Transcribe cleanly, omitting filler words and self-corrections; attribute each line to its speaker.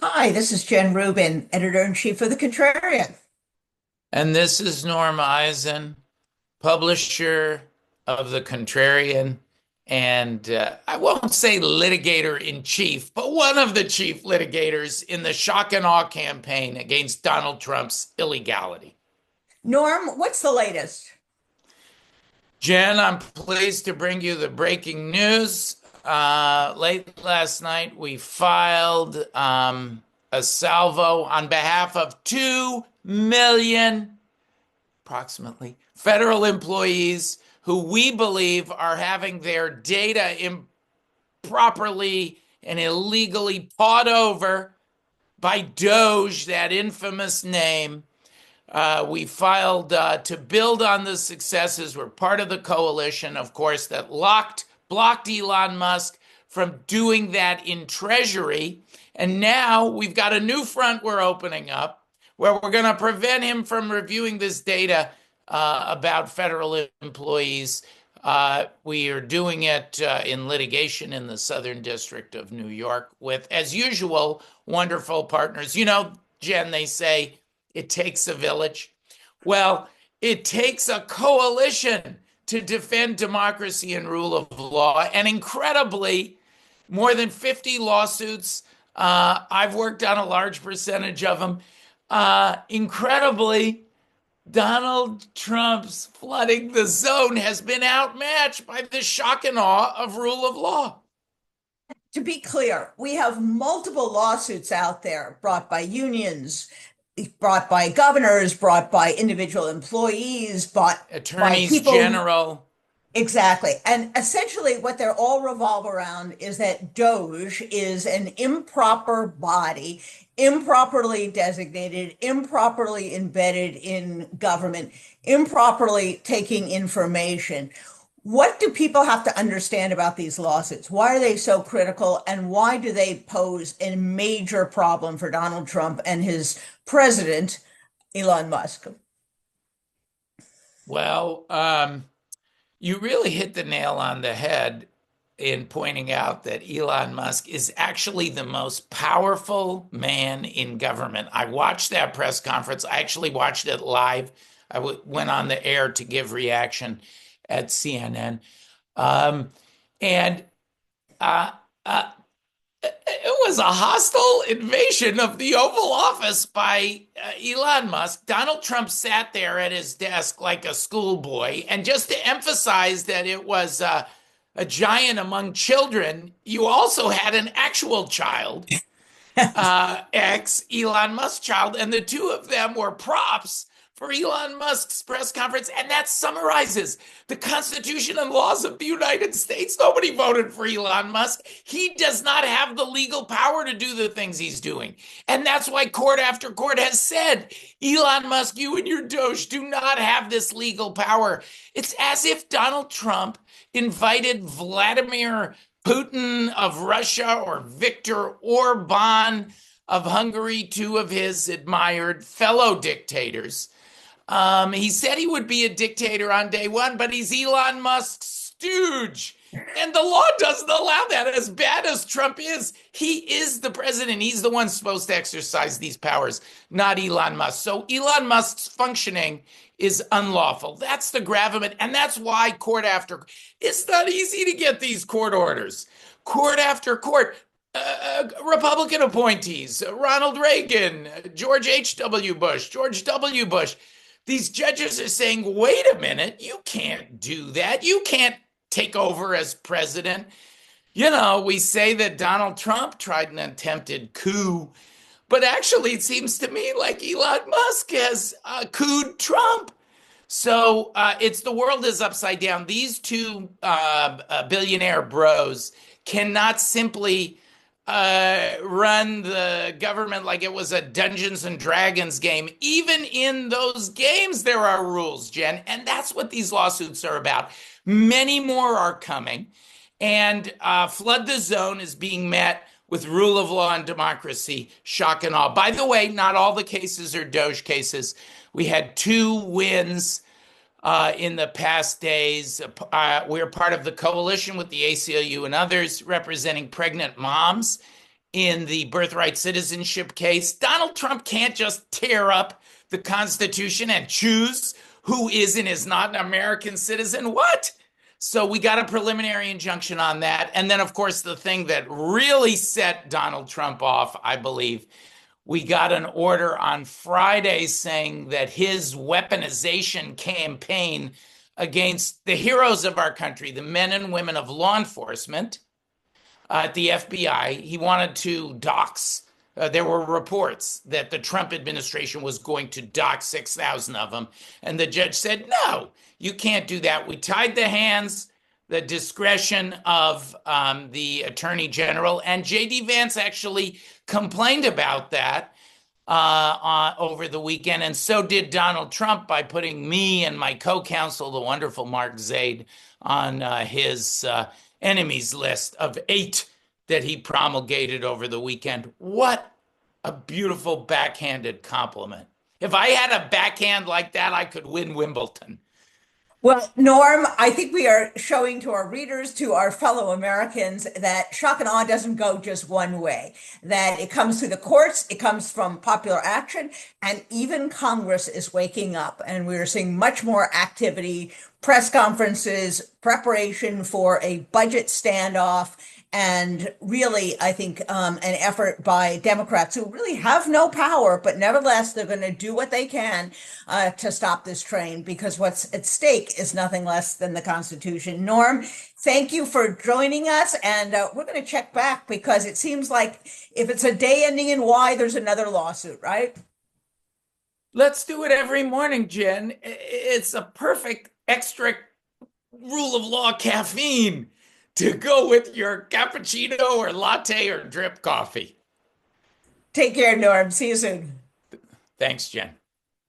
Speaker 1: Hi, this is Jen Rubin, editor-in-chief of The Contrarian.
Speaker 2: And this is Norm Eisen, publisher of The Contrarian, and I won't say litigator in chief, but one of the chief litigators in the shock and awe campaign against Donald Trump's illegality.
Speaker 1: Norm, what's the latest?
Speaker 2: Jen, I'm pleased to bring you the breaking news. Late last night, we filed a salvo on behalf of 2 million approximately federal employees who we believe are having their data improperly and illegally pawed over by DOGE, that infamous name. We filed to build on the successes. We're part of the coalition, of course, that blocked Elon Musk from doing that in Treasury. And now we've got a new front we're opening up where we're going to prevent him from reviewing this data about federal employees. We are doing it in litigation in the Southern District of New York with, as usual, wonderful partners. You know, Jen, they say it takes a village. Well, it takes a coalition to defend democracy and rule of law. And incredibly, more than 50 lawsuits. I've worked on a large percentage of them. Incredibly, Donald Trump's flooding the zone has been outmatched by the shock and awe of rule of law.
Speaker 1: To be clear, we have multiple lawsuits out there brought by unions, brought by governors, brought by individual employees, brought by
Speaker 2: Attorneys
Speaker 1: people.
Speaker 2: general.
Speaker 1: Exactly. And essentially, what they're all revolve around is that DOGE is an improper body, improperly designated, improperly embedded in government, improperly taking information. What do people have to understand about these lawsuits? Why are they so critical? And why do they pose a major problem for Donald Trump and his president, Elon Musk?
Speaker 2: Well, you really hit the nail on the head in pointing out that Elon Musk is actually the most powerful man in government. I watched that press conference. I actually watched it live. Went on the air to give reaction at CNN. Um, and uh, uh, it was a hostile invasion of the Oval Office by Elon Musk. Donald Trump sat there at his desk like a schoolboy. And just to emphasize that it was a giant among children, you also had an actual child, ex Elon Musk child, and the two of them were props for Elon Musk's press conference. And that summarizes the Constitution and laws of the United States. Nobody voted for Elon Musk. He does not have the legal power to do the things he's doing. And that's why court after court has said, Elon Musk, you and your Doge do not have this legal power. It's as if Donald Trump invited Vladimir Putin of Russia or Viktor Orban of Hungary, two of his admired fellow dictators. He said he would be a dictator on day one, but he's Elon Musk's stooge. And the law doesn't allow that. As bad as Trump is, he is the president. He's the one supposed to exercise these powers, not Elon Musk. So Elon Musk's functioning is unlawful. That's the gravamen. And that's why court after, it's not easy to get these court orders. Court after court, Republican appointees, Ronald Reagan, George H.W. Bush, George W. Bush. These judges are saying, wait a minute, you can't do that. You can't take over as president. You know, we say that Donald Trump tried an attempted coup, but actually it seems to me like Elon Musk has couped Trump. So it's the world is upside down. These two billionaire bros cannot simply run the government like it was a Dungeons and Dragons game. Even in those games, there are rules, Jen, and that's what these lawsuits are about. Many more are coming, and Flood the Zone is being met with rule of law and democracy, shock and awe. By the way, not all the cases are Doge cases. We had two wins in the past days. We're part of the coalition with the ACLU and others representing pregnant moms in the birthright citizenship case. Donald Trump can't just tear up the Constitution and choose who is and is not an American citizen. What? So we got a preliminary injunction on that. And then, of course, the thing that really set Donald Trump off, I believe, we got an order on Friday saying that his weaponization campaign against the heroes of our country, the men and women of law enforcement, at the FBI, he wanted to dox. There were reports that the Trump administration was going to dox 6,000 of them. And the judge said, no, you can't do that. We tied the hands, the discretion of the attorney general. And J.D. Vance actually complained about that over the weekend. And so did Donald Trump by putting me and my co-counsel, the wonderful Mark Zaid, on his enemies list of 8 that he promulgated over the weekend. What a beautiful backhanded compliment. If I had a backhand like that, I could win Wimbledon.
Speaker 1: Well, Norm, I think we are showing to our readers, to our fellow Americans, that shock and awe doesn't go just one way, that it comes through the courts, it comes from popular action, and even Congress is waking up. And we're seeing much more activity, press conferences, preparation for a budget standoff, and really, I think an effort by Democrats who really have no power, but nevertheless, they're going to do what they can to stop this train, because what's at stake is nothing less than the Constitution. Norm, thank you for joining us. And we're going to check back, because it seems like if it's a day ending in Y, there's another lawsuit, right?
Speaker 2: Let's do it every morning, Jen. It's a perfect extra rule of law caffeine to go with your cappuccino or latte or drip coffee.
Speaker 1: Take care, Norm. See you soon.
Speaker 2: Thanks, Jen.